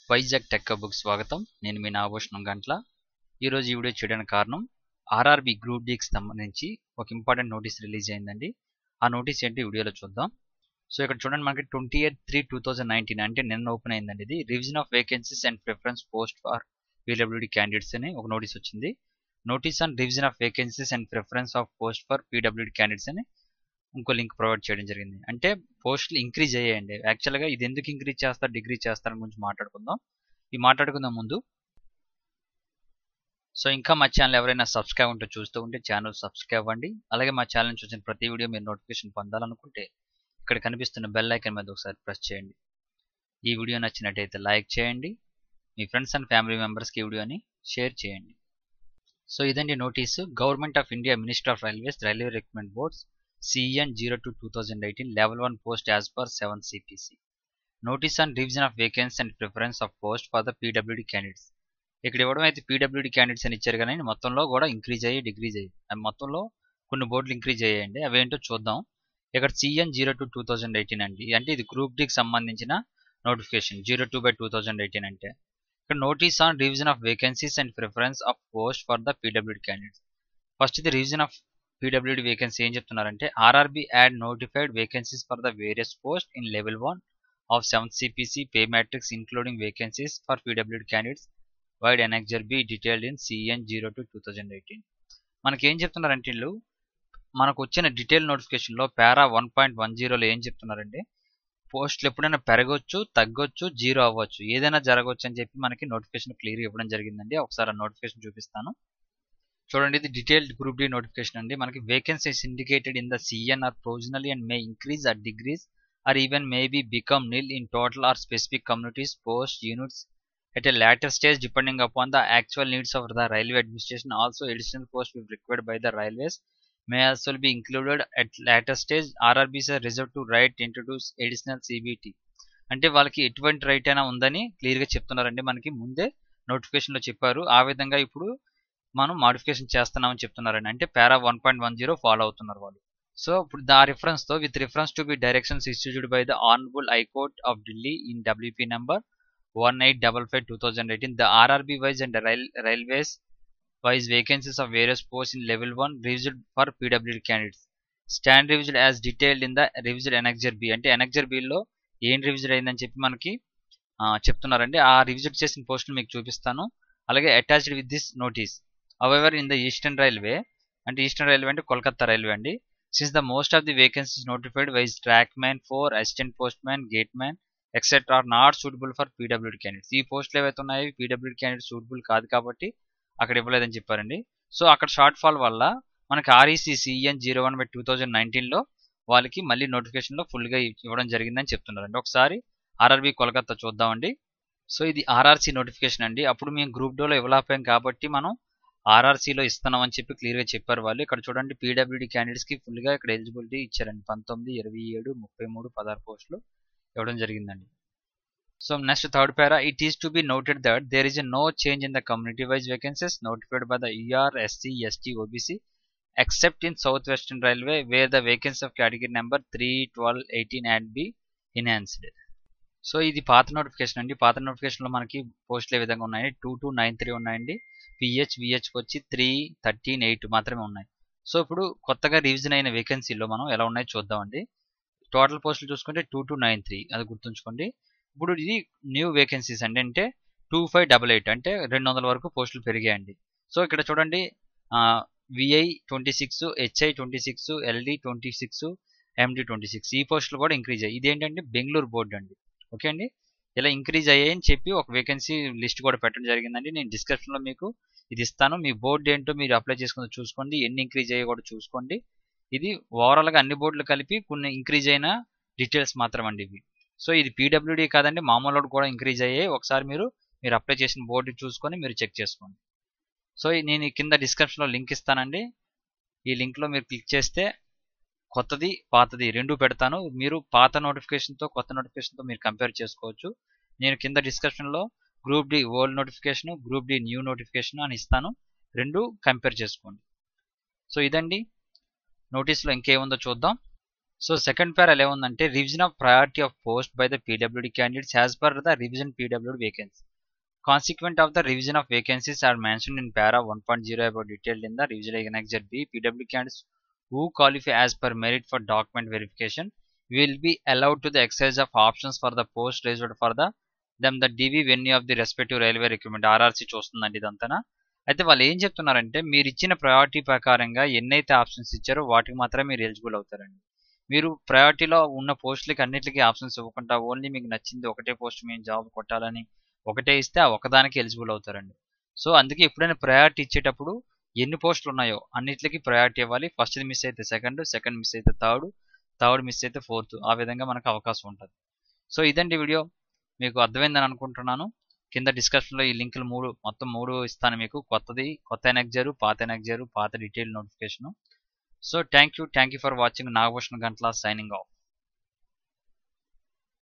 Vizag tech హబ్‌కి స్వాగతం. నేను మీ నాగభూషణం గంట్ల. ఈరోజు ఈ వీడియో చేయడానికి కారణం ఆర్ఆర్‌బీ గ్రూప్ డీకి సంబంధించి ఒక ఇంపార్టెంట్ నోటీస్ రిలీజ్ అయిందండి. ఆ నోటీస్ ఏంటి వీడియోలో చూద్దాం. సో ఇక్కడ చూడండి, మనకి 28/3/2019 అంటే నిన్న ఓపెన్ అయిందండి. ఇది revision of vacancies and preference post for PWD candidates అని ఒక నోటీస్ వచ్చింది. Notice on revision of vacancies and preference of post for PWD candidates అని ఇంకో లింక్ ప్రొవైడ్ చేయడం జరిగింది. అంటే పోస్టులు ఇంక్రీజ్ అయ్యాయండి. యాక్చువల్గా ఇది ఎందుకు ఇంక్రీజ్ చేస్తారు, డిగ్రీ చేస్తారని గురించి మాట్లాడుకుందాం. ఈ మాట్లాడుకుందాం ముందు, సో ఇంకా మా ఛానల్ ఎవరైనా సబ్స్క్రైబ్ ఉంటే చూస్తూ ఉంటే ఛానల్ సబ్స్క్రైబ్ అవ్వండి. అలాగే మా ఛానల్ చూసిన ప్రతి వీడియో మీరు నోటిఫికేషన్ పొందాలనుకుంటే ఇక్కడ కనిపిస్తున్న బెల్ ఐకాన్ మీద ఒకసారి ప్రెస్ చేయండి. ఈ వీడియో నచ్చినట్టయితే లైక్ చేయండి. మీ ఫ్రెండ్స్ అండ్ ఫ్యామిలీ మెంబర్స్కి ఈ వీడియోని షేర్ చేయండి. సో ఇదండి notice. Government of India minister of railways railway recruitment boards CN 02/2018 level 1 post as per 7 CPC. Notice on revision of vacancies and preference of post for the PWD candidates. ఇక్కడ ఇవ్వడం అయితే PWD candidates అని ఇచ్చారు, కానీ మొత్తంలో కూడా increase అయ్యి decrease అయ్యి మొత్తంలో కొన్ని బోర్డులు ఇంక్రీజ్ అయ్యాయండి. అవేంటో చూద్దాం. ఇక్కడ CN 02/2018 అండి, అంటే ఇది గ్రూప్ డీకి సంబంధించిన నోటిఫికేషన్ 02/2018 అంటే. ఇక్కడ notice on revision of vacancies and preference of post for the PWD candidates. First ఇది రివిజన్ ఆఫ్ PWD వేకెన్సీ ఏం చెప్తున్నారంటే, RRB had notified vacancies for the various post in level 1 of 7th CPC pay matrix including vacancies for PWD candidates vide annexure B detailed in CN 02/2018. మనకి ఏం చెప్తున్నారంటే, వీళ్ళు మనకు వచ్చిన detail నోటిఫికేషన్లో పారా 1.10లో ఏం చెప్తున్నారంటే, పోస్టులు ఎప్పుడైనా పెరగొచ్చు, తగ్గొచ్చు, జీరో అవ్వచ్చు, ఏదైనా జరగవచ్చు అని చెప్పి మనకి నోటిఫికేషన్ క్లియర్గా ఇవ్వడం జరిగిందండి. ఒకసారి ఆ నోటిఫికేషన్ చూపిస్తాను. చూడండి, ఇది డీటెయిల్డ్ గ్రూప్ డి నోటిఫికేషన్ అండి. మనకి vacancies indicated in the CN are provisionally and may increase or decrease or even may be become nil in total or specific communities post units at a later stage depending upon the actual needs of the railway administration. Also additional posts will required by the railways may also be included at later stage. RRB is reserved to right introduce additional CBT. అంటే వాళ్ళకి ఎటువంటి right అయినా ఉందని క్లియర్గా చెప్తున్నారండి. మనకి ముందే నోటిఫికేషన్లో చెప్పారు. ఆ విధంగా ఇప్పుడు మనం మాడిఫికేషన్ చేస్తున్నామని చెప్తున్నారండి. అంటే పారా 1.10 ఫాలో అవుతున్నారు వాళ్ళు. సో ఇప్పుడు దా రిఫరెన్స్ తో with reference to be directions issued by the honourable high court of Delhi in WP number 1855/2018 the RRB wise and railways wise vacancies of various posts in level 1 revised for PWD candidates stand revised as detailed in the revised annexure B. అంటే annexure B లో ఏం revision అయిందని చెప్పి మనకి చెప్తున్నారండి. ఆ revisit చేసిన పోస్టులు మీకు చూపిస్తాను. అలాగే attached with this notice however in the eastern railway అంటే కోల్కతా రైల్వే అండి, since the most of the vacancies notified wise trackman 4 assistant postman gateman etc are not suitable for PWD candidates. ఈ పోస్టులు ఏవైతే ఉన్నాయో PWD క్యాండిడేట్ సూటబుల్ కాదు కాబట్టి అక్కడ ఇవ్వలేదని చెప్పారండి. సో అక్కడ షార్ట్ ఫాల్ వల్ల మనకి REC CN 01/2019లో వాళ్ళకి మళ్ళీ నోటిఫికేషన్లో ఫుల్గా ఇవ్వడం జరిగిందని చెప్తున్నారండి. ఒకసారి ఆర్ఆర్బీ కోల్కతా చూద్దామండి. సో ఇది RRC నోటిఫికేషన్ అండి. అప్పుడు మేము గ్రూప్ డోలో ఇవ్వలేకపోయాం కాబట్టి మనం RRCలో ఇస్తున్నామని చెప్పి క్లియర్గా చెప్పారు వాళ్ళు. ఇక్కడ చూడండి, PWD క్యాండిడేట్స్కి ఫుల్గా ఇక్కడ ఎలిజిబిలిటీ ఇచ్చారండి. 19, 27, 33, 16 పోస్టులు ఇవ్వడం జరిగిందండి. So next third para, it is to be noted that there is no change in the community wise vacancies notified by the ER, SC, ST, OBC except in South Western Railway where the vacancy of category number 3, 12, 18 and be enhanced. So ఇది పాత notification అండి. పాత నోటిఫికేషన్లో మనకి పోస్టులు ఏ విధంగా ఉన్నాయి, 2293 ఉన్నాయండి. VHకి వచ్చి 3, 13, 8 మాత్రమే ఉన్నాయి. సో ఇప్పుడు కొత్తగా రివిజన్ అయిన వేకెన్సీలో మనం ఎలా ఉన్నాయో చూద్దామండి. టోటల్ పోస్టులు చూసుకుంటే 2293, అది గుర్తుంచుకోండి. ఇప్పుడు ఇది న్యూ వేకెన్సీస్ అండి, అంటే 2588 అంటే 200 వరకు పోస్టులు పెరిగాయండి. సో ఇక్కడ చూడండి, VI 26, HI 26, LD 26, MD 26 ఈ పోస్టులు కూడా ఇంక్రీజ్ అయ్యాయి. ఇదేంటంటే బెంగళూరు బోర్డు అండి. ఓకే అండి, ఇలా ఇంక్రీజ్ అయ్యాయని చెప్పి ఒక వేకెన్సీ లిస్ట్ కూడా పెట్టడం జరిగిందండి. నేను డిస్క్రిప్షన్లో మీకు ఇది ఇస్తాను. మీ బోర్డు ఏంటో మీరు అప్లై చేసుకుని చూసుకోండి, ఎన్ని ఇంక్రీజ్ అయ్యాయి కూడా చూసుకోండి. ఇది ఓవరాల్గా అన్ని బోర్డులు కలిపి కొన్ని ఇంక్రీజ్ అయిన డీటెయిల్స్ మాత్రం అండి ఇవి. సో ఇది PWD కాదండి, మామూలు కూడా ఇంక్రీజ్ అయ్యాయి. ఒకసారి మీరు అప్లై చేసిన బోర్డు చూసుకొని మీరు చెక్ చేసుకోండి. సో నేను కింద డిస్క్రిప్షన్లో లింక్ ఇస్తానండి. ఈ లింక్లో మీరు క్లిక్ చేస్తే కొత్తది పాతది రెండు పెడతాను. మీరు పాత నోటిఫికేషన్తో కొత్త నోటిఫికేషన్తో మీరు కంపేర్ చేసుకోవచ్చు. నేను కింద డిస్క్రిప్షన్లో group D old notification, group D new notification అని ఇస్తాను, రెండు కంపేర్ చేసుకోండి. సో ఇదండి నోటీస్లో ఇంకేముందో చూద్దాం. సో సెకండ్ పేర్ ఎలా ఉందంటే revision of priority of post by the PWD candidates as per the revision PWD vacancy. Consequent of the revision of vacancies are mentioned in para 1.0 about detailed in the revision annexure B. PW candidates who qualify as per merit for document verification will be allowed to the exercise of options for the post reserved for them the DV venue of the respective railway requirement. RRC చూస్తుందండి ఇదంతా. అయితే వాళ్ళు ఏం చెప్తున్నారంటే మీరు ఇచ్చిన priority ప్రకారంగా ఎన్నైతే options ఇచ్చారో వాటికి మాత్రమే మీరు ఎలిజిబుల్ అవుతారండి. మీరు ప్రయారిటీలో ఉన్న పోస్టులకి అన్నిటికీ ఆప్షన్స్ ఇవ్వకుండా ఓన్లీ మీకు నచ్చింది ఒకటే పోస్ట్ మేము జాబ్ కొట్టాలని ఒకటే ఇస్తే ఆ ఒకదానికి ఎలిజిబుల్ అవుతారండి. సో అందుకే ఎప్పుడైనా ప్రయారిటీ ఇచ్చేటప్పుడు ఎన్ని పోస్టులు ఉన్నాయో అన్నిటికీ ప్రయారిటీ ఇవ్వాలి. ఫస్ట్ మిస్ అయితే సెకండ్, సెకండ్ మిస్ అయితే థర్డ్, థర్డ్ మిస్ అయితే ఫోర్త్. ఆ విధంగా మనకు అవకాశం ఉంటుంది. సో ఇదండి వీడియో, మీకు అర్థమైందని అనుకుంటున్నాను. కింద డిస్క్రిప్షన్లో ఈ లింకులు మొత్తం మూడు ఇస్తాను మీకు. కొత్త ఎనెక్జర్, పాత ఎనెక్జర్, పాత detail notification. So thank you for watching. Nagabhushan Gantla signing off.